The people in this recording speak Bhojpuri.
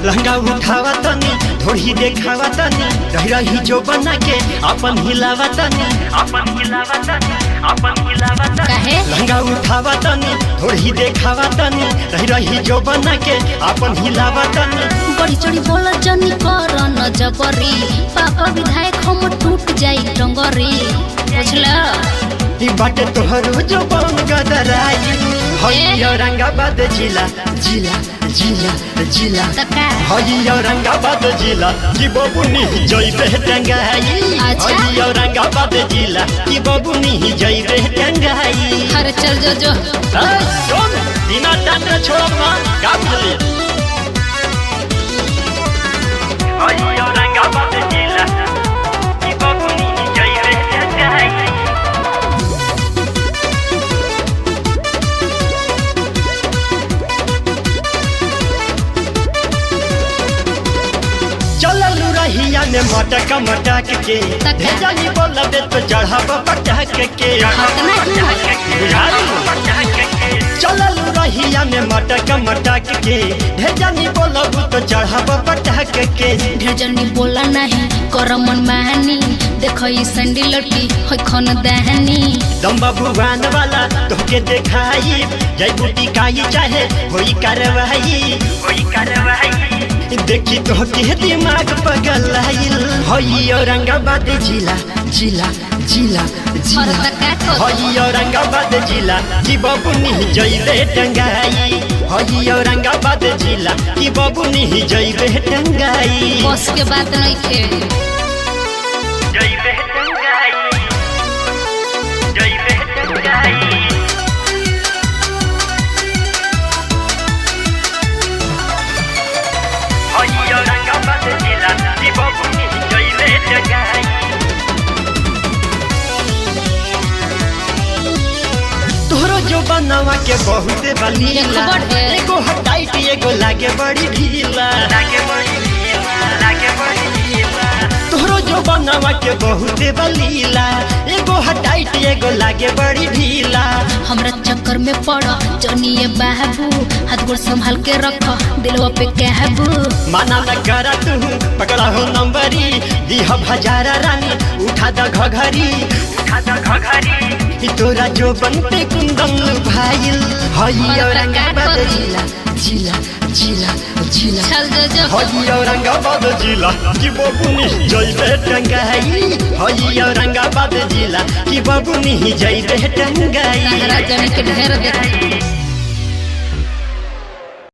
लहंगा उठावा तनी थोड़ी देखावा तनी रही रही जो बना के अपन हिलावा तनी लहंगा उठावा तनी थोड़ी देखावा तनी रही रही जो बना के अपन हिलावा तनी बड़ी चढ़ी बोला जनी कर न जबरी पापा विधायक हम टूट जाई टंगरी बुझला ई बाटे तोहरो जो बम गदराई हई औरंगाबाद जिला जिला जिला जिला तका हई औरंगाबाद जिला की बबुनी जइबे टंगाई हई औरंगाबाद जिला की बबुनी जइबे टंगाई अरे चल जो सुन बिना डांटे छोड़ना का बोले हई औरंगाबाद जिला की बबुनी जइबे टंगाई चललू रहिया में मटक मटक के भेजनी बोल दे तो चढ़ाब पटक के चललू रहिया में मटक मटक के भेजनी बोलब तो चढ़ाब पटक के भेजनी बोला नहीं कर मन मानी देखो ई संडी लटी होय खन दहनी दम्बा भगवान वाला तोके देखाई जय बूटी काई चाहे होई कार्रवाई देखी तो के दिमाग पगलाइल हई औरंगाबाद जिला जिला जिला जिला हई औरंगाबाद जिला की बबुनी जइबे टंगाई हई औरंगाबाद जिला की बबुनी जइबे टंगाई बस के बात नहीं खे जइबे टंगाई जइबे टंगाई हई औरंगाबाद जिला की बबुनी जइबे टंगाई तोहरो जो बनवा के बहुत बलीला एगो हटाइट एगो लागे बड़ी ढीला तोहरो जो बनवा के बहुत बलीला एगो हटाइट एगो लागे बड़ी ढीला हमरा चक्कर में पड़ जनिए बाबू हाथ गोड़ संभाल के रख दिलवा पे कहबू माना न करा तू पकड़ा हो नंबरी दीह भजारा रानी उठा द घघरी तोरा जो बनते कुंदन भाईल हई औरंगाबाद जिला जिला जिला जिला चल जो हई औरंगाबाद जिला की बबुनी जइबे टंगाई हई औरंगाबाद जिला की बबुनी जइबे टंगाई राजा ने के ढेर देख